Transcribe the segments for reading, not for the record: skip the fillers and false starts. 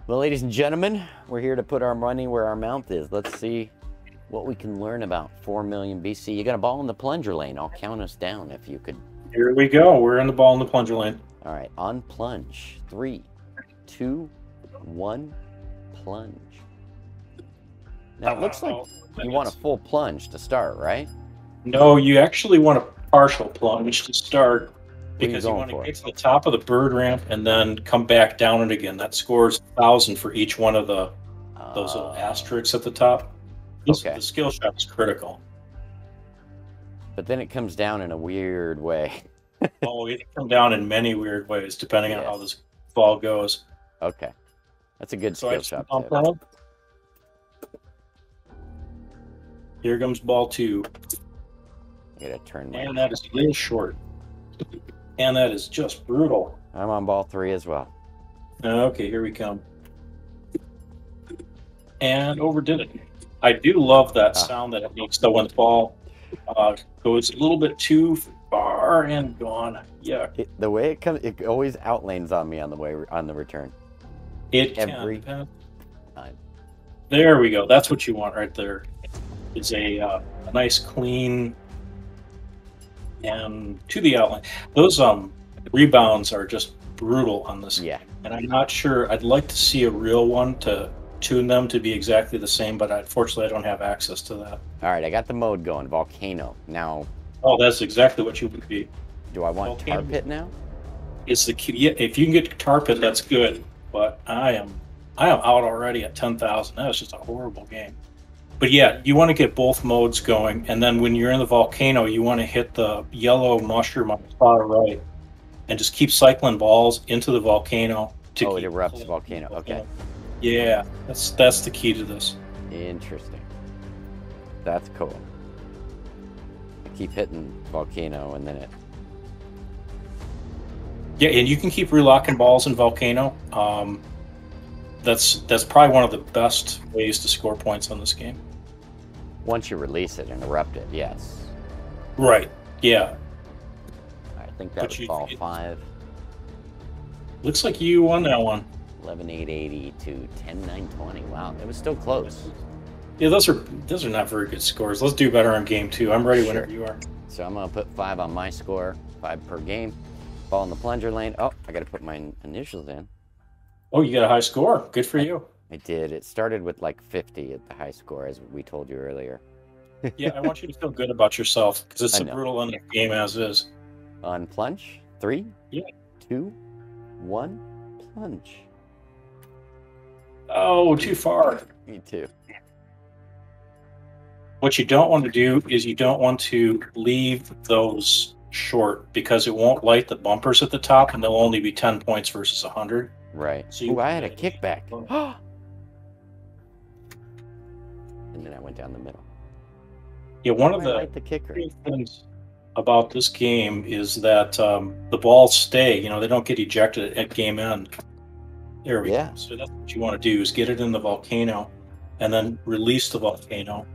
Well, ladies and gentlemen, we're here to put our money where our mouth is. Let's see what we can learn about 4 million BC. You got a ball in the plunger lane. I'll count us down if you could. Here we go. We're in the ball in the plunger lane. All right, on plunge. 3, 2, 1, plunge. Now, it looks like you want a full plunge to start, right? No, you actually want a partial plunge to start because you want to get to the top of the bird ramp and then come back down it again. That scores 1,000 for each one of those little asterisks at the top. The skill shot is critical. But then it comes down in a weird way. Oh, it can come down in many weird ways depending on how this ball goes. Okay. That's a good skill shot. Here comes ball 2. I gotta turn and that is a little short. And that is just brutal. I'm on ball 3 as well. Okay, here we come. And overdid it. I do love that sound that it makes though when the ball goes a little bit too far and gone. Yeah. The way it comes, it always outlanes on me on the return. It every time. There we go. That's what you want right there. It's a nice clean and to the outline. Those rebounds are just brutal on this. Yeah. And I'm not sure. I'd like to see a real one to tune them to be exactly the same, but unfortunately I don't have access to that. All right, I got the mode going, volcano. Now. Oh, that's exactly what you would be. Do I want tar pit now? It's the key. Yeah, if you can get tar pit, that's good. But I am out already at 10,000. That was just a horrible game. But yeah, you want to get both modes going, and then when you're in the volcano, you want to hit the yellow mushroom on the far right, and just keep cycling balls into the volcano. It erupts the volcano. Okay. Yeah, that's the key to this. Interesting. That's cool. I keep hitting volcano, and then it. Yeah, and you can keep relocking balls in volcano. That's probably one of the best ways to score points on this game. Once you release it and erupt it, yes. Right. Yeah. I think that was ball 5. Looks like you won that one. 11,880 to 10,920. Wow, it was still close. Yeah, those are not very good scores. Let's do better on game 2. I'm ready whenever you are. So I'm gonna put 5 on my score, 5 per game. Ball in the plunger lane. Oh, I gotta put my initials in. Oh, you got a high score. Good for you. I did. It started with like 50 at the high score, as we told you earlier. Yeah, I want you to feel good about yourself because it's a brutal enough game as is. On plunge, 3, yeah, 2, 1, plunge. Oh, too far. Me too. What you don't want to do is you don't want to leave those short because it won't light the bumpers at the top, and they'll only be 10 points versus 100. Right. So I had a kickback. And then I went down the middle. Yeah, one of the things about this game is that the balls stay. You know, they don't get ejected at game end. There we go. So that's what you want to do is get it in the volcano and then release the volcano.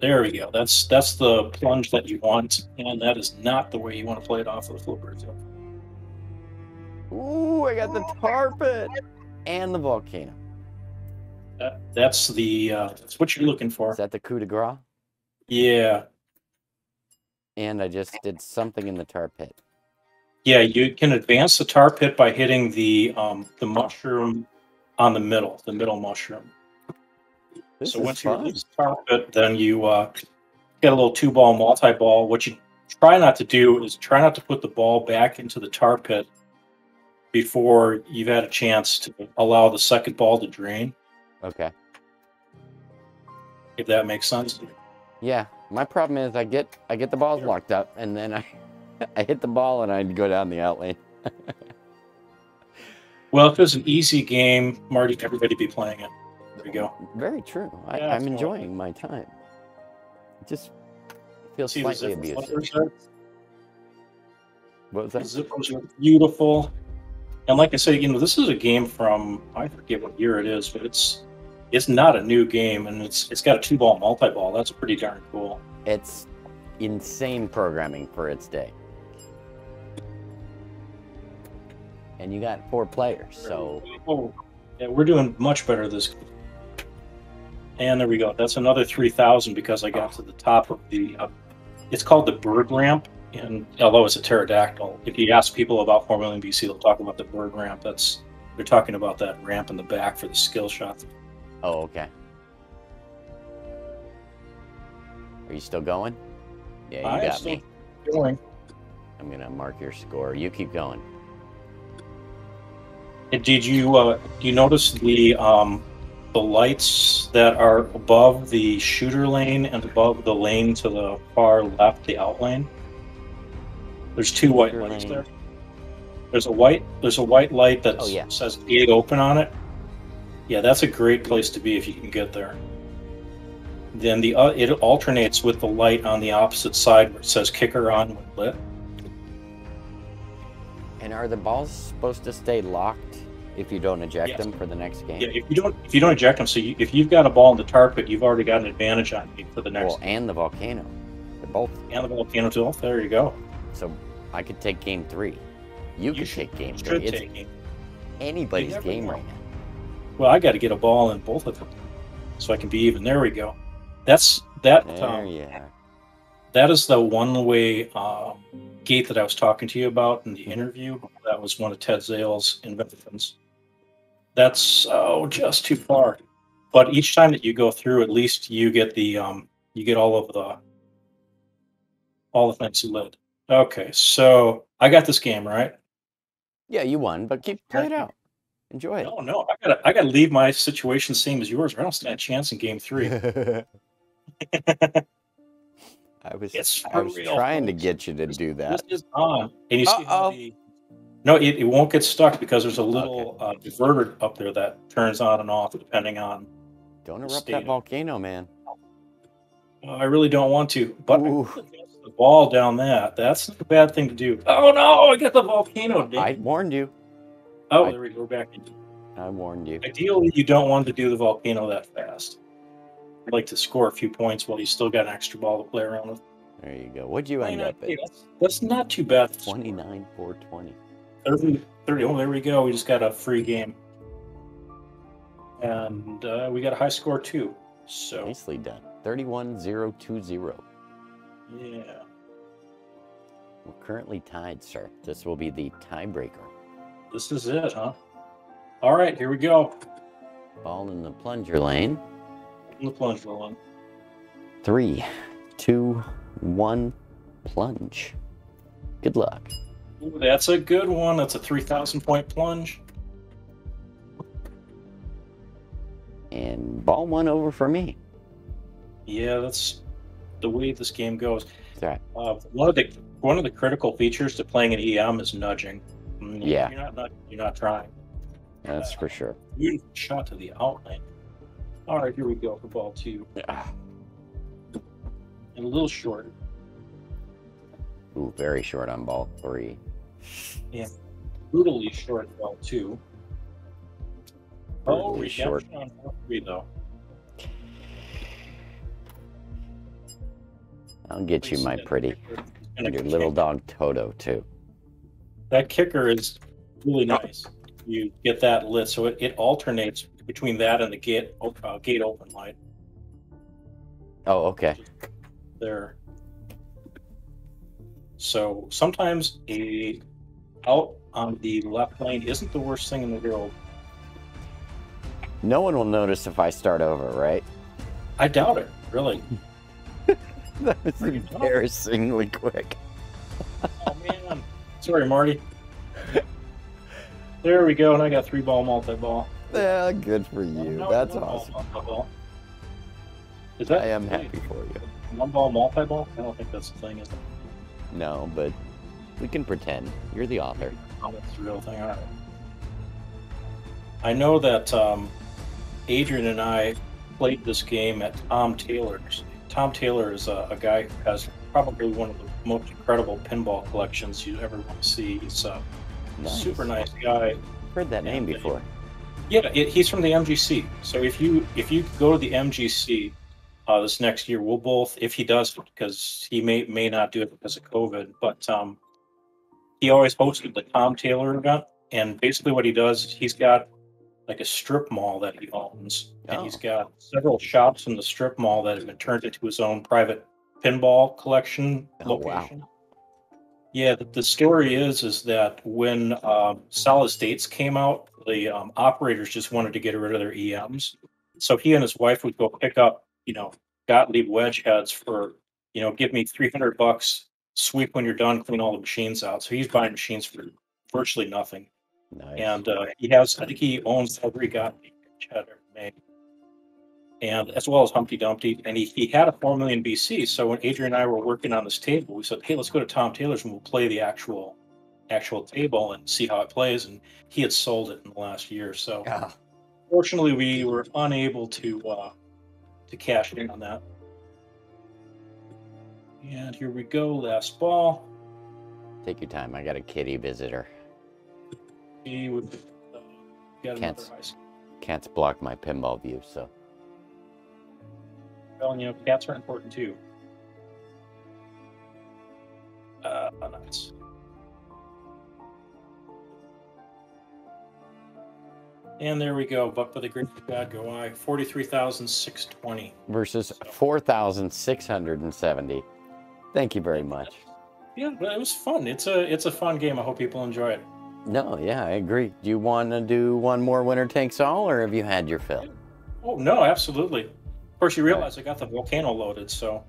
There we go. That's the plunge that you want, and that is not the way you want to play it off of the flipper. Ooh, I got the tar pit and the volcano. That's what you're looking for. Is that the coup de grace? Yeah. And I just did something in the tar pit. Yeah, you can advance the tar pit by hitting the mushroom on the middle mushroom. So once you release the tar pit, then you get a little 2-ball multi-ball. What you try not to do is try not to put the ball back into the tar pit before you've had a chance to allow the second ball to drain. Okay. If that makes sense. Yeah, my problem is I get the balls locked up, and then I hit the ball and I go down the outlane. Well, if it was an easy game, Marty, everybody be playing it. There we go. Very true. I'm enjoying my time. It just feels slightly abusive. What was that? The zippers are beautiful. And like I said, you know, this is a game from, I forget what year it is, but it's not a new game, and it's got a 2-ball multi-ball. That's pretty darn cool. It's insane programming for its day. And you got 4 players, so Yeah, we're doing much better this. And there we go. That's another 3,000 because I got to the top of the. It's called the bird ramp, and although it's a pterodactyl, if you ask people about 4 million BC, they'll talk about the bird ramp. They're talking about that ramp in the back for the skill shot. Oh, okay. Are you still going? Yeah, you got me. Going. I'm gonna mark your score. You keep going. Did you notice the lights that are above the shooter lane and above the lane to the far left, the out lane? There's two white lights there. There's a white light that says gate open on it. Yeah, that's a great place to be if you can get there. Then it alternates with the light on the opposite side where it says kicker on when lit. And are the balls supposed to stay locked if you don't eject them for the next game? Yeah, if you don't eject them, so if you've got a ball in the tar pit, you've already got an advantage on you for the next. Well, and the volcano, they're both. And the volcano too. There you go. So I could take game 3. You could take game 3. It's anybody's game right now. Well, I got to get a ball in both of them, so I can be even. There we go. There you are. That is the one-way gate that I was talking to you about in the interview. That was one of Ted Zale's inventions. That's just too far. But each time that you go through, at least you get the you get all the things lit. Okay, so I got this game right. Yeah, you won, but play it out. Enjoy it. No, I gotta leave my situation same as yours. Or I don't stand a chance in game 3. I was trying to get you to do that. This is on, and you see how no, it won't get stuck because there's a little diverter up there that turns on and off depending on. Don't erupt that volcano, man. I really don't want to, but the ball down that's not a bad thing to do. Oh no, I got the volcano. Dang. I warned you. Oh, there we go. We're back into. I warned you. Ideally, you don't want to do the volcano that fast. I'd like to score a few points while you still got an extra ball to play around with. There you go. What'd you end up at? That's not too bad. 29, 420. 30. Oh, there we go. We just got a free game. And we got a high score too. So nicely done. 31-0-2-0. Yeah. We're currently tied, sir. This will be the tiebreaker. This is it, huh? All right, here we go. Ball in the plunger lane. In the plunger lane. 3, 2, 1, plunge. Good luck. Ooh, that's a good one. That's a 3,000 point plunge. And ball 1 over for me. Yeah, that's the way this game goes. Right. One of the critical features to playing an EM is nudging. Yeah. You're not trying. That's for sure. Beautiful shot to the outline. All right, here we go for ball 2. And a little short. Ooh, very short on ball 3. Yeah, brutally short ball 2. Oh, short on ball 3 though. I'll get you, my pretty. And your little dog Toto too. That kicker is really nice. You get that lit, so it alternates between that and the gate open light. Oh, okay. There. So sometimes out on the left lane isn't the worst thing in the world. No one will notice if I start over, right? I doubt it, really. That was embarrassingly quick. Oh man, sorry, Marty. There we go, and I got 3-ball multi-ball. Yeah, good for you. That's awesome. Is that? I am happy for you. 1-ball multi-ball? I don't think that's the thing, is it? No, but we can pretend. You're the author. Oh, that's the real thing. All right. I know that Adrian and I played this game at Tom Taylor's. Tom Taylor is a guy who has probably one of the most incredible pinball collections you ever want to see. He's a super nice guy. Heard that name before. Yeah, he's from the MGC. So if you go to the MGC this next year, we'll both, if he does, because he may not do it because of COVID, but he always hosted the Tom Taylor event. And basically what he does, he's got like a strip mall that he owns, and he's got several shops in the strip mall that have been turned into his own private pinball collection location. Wow. Yeah, the story is that when solid states came out, the operators just wanted to get rid of their EMs. So he and his wife would go pick up, Gottlieb wedge heads for, give me $300, sweep when you're done, clean all the machines out. So he's buying machines for virtually nothing. Nice. And I think he owns every Gottlieb wedge head ever made. And as well as Humpty Dumpty. And he had a 4 million BC. So when Adrian and I were working on this table, we said, hey, let's go to Tom Taylor's and we'll play the actual table and see how it plays. And he had sold it in the last year. So fortunately, we were unable to cash in on that. And here we go, last ball. Take your time. I got a kitty visitor. He would got another ice. Cats block my pinball view, so. Well, cats are important too. Nice. And there we go. Buck by the Great Bad Go I. 43,620 versus 4,670. Thank you very much. Yeah, but it was fun. It's a fun game. I hope people enjoy it. No, yeah, I agree. Do you want to do one more winner takes all, or have you had your fill? Oh no, absolutely. Of course, you realize I got the volcano loaded, so.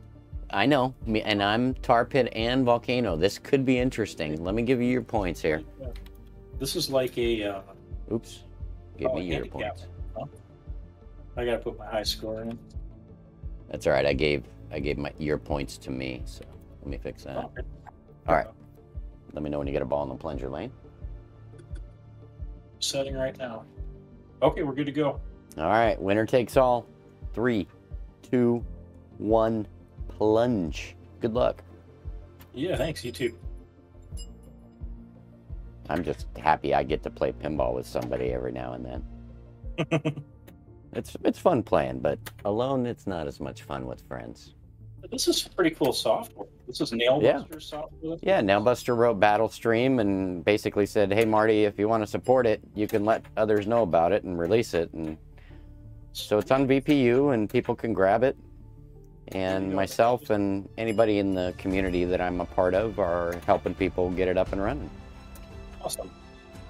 I know, and I'm tar pit and volcano. This could be interesting. Let me give you your points here. This is like a. Oops. Give me your points. Huh? I gotta put my high score in. That's all right. I gave your points to me, so let me fix that. Okay. All right. Let me know when you get a ball in the plunger lane. Setting right now. Okay, we're good to go. All right, winner takes all. 3, 2, 1, plunge. Good luck. Yeah, thanks. You too. I'm just happy I get to play pinball with somebody every now and then. It's fun playing, but alone it's not as much fun with friends. But this is pretty cool software. This is Nailbuster software. Yeah, Nailbuster wrote BattleStream and basically said, hey, Marty, if you want to support it, you can let others know about it and release it. And so it's on VPU and people can grab it. And myself and anybody in the community that I'm a part of are helping people get it up and running. Awesome.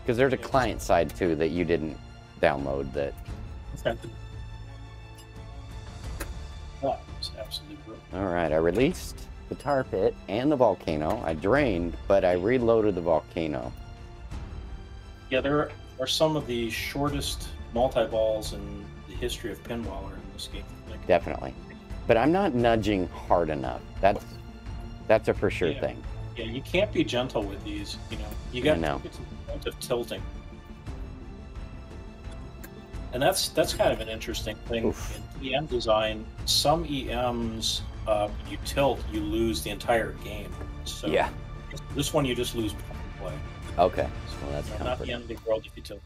Because there's a client side too that you didn't download that. Okay. That was absolutely brilliant. All right, I released the tar pit and the volcano. I drained, but I reloaded the volcano. Yeah, there are some of the shortest multi-balls in the history of pinball are in this game. Definitely. But I'm not nudging hard enough. That's a for sure thing. Yeah, you can't be gentle with these, You got to get to the point of tilting. And that's kind of an interesting thing. Oof. In EM design, some EMs, you tilt, you lose the entire game. So yeah. This one you just lose play. Okay. Well, that's not the end of the world if you tilt.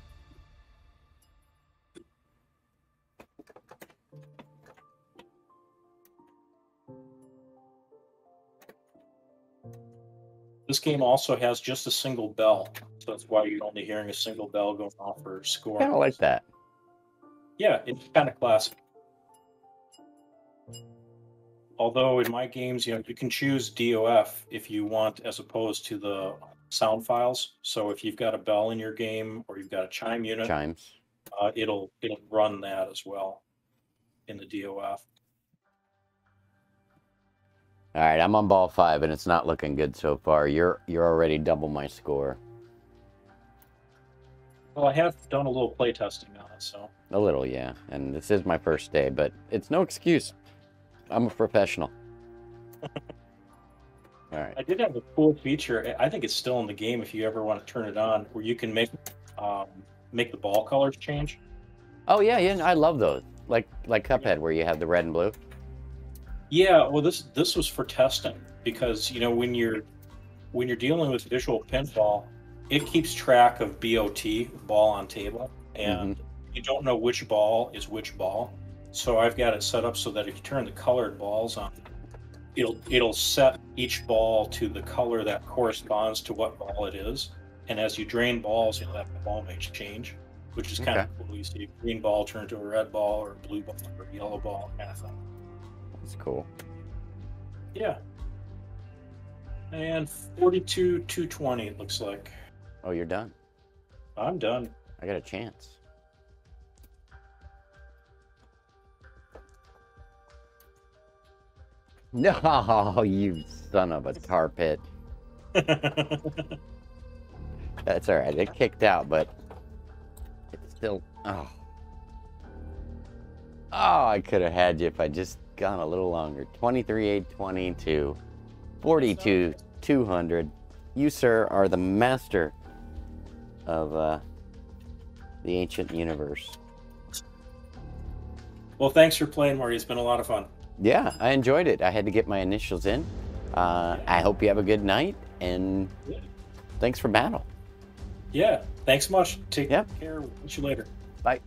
This game also has just a single bell, so that's why you're only hearing a single bell going off for score. Kind of like that. Yeah, it's kind of classic. Although in my games, you can choose DOF if you want, as opposed to the sound files. So if you've got a bell in your game or you've got a chime unit, it'll run that as well in the DOF. All right, I'm on ball 5, and it's not looking good so far. You're already double my score. Well, I have done a little play testing on it, so. A little, yeah. And this is my first day, but it's no excuse. I'm a professional. All right. I did have a cool feature. I think it's still in the game if you ever want to turn it on, where you can make the ball colors change. Oh yeah, I love those. Like Cuphead, where you have the red and blue. Yeah, well, this was for testing because when you're dealing with visual pinball, it keeps track of BOT, ball on table, and you don't know which ball is which ball. So I've got it set up so that if you turn the colored balls on, it'll set each ball to the color that corresponds to what ball it is. And as you drain balls, that ball may change. which is kind of cool. You see a green ball turn to a red ball, or a blue ball, or a yellow ball, kind of thing. That's cool. Yeah. And 42,220, it looks like. Oh, you're done. I'm done. I got a chance. No, you son of a tar pit. That's all right. It kicked out, but it's still... Oh. Oh, I could have had you if I just gone a little longer. 23,822. 42,200. You, sir, are the master of the ancient universe. Well, thanks for playing, Marty. It's been a lot of fun. Yeah, I enjoyed it. I had to get my initials in. I hope you have a good night, and thanks for battle. Yeah, thanks much. Take care. We'll see you later. Bye.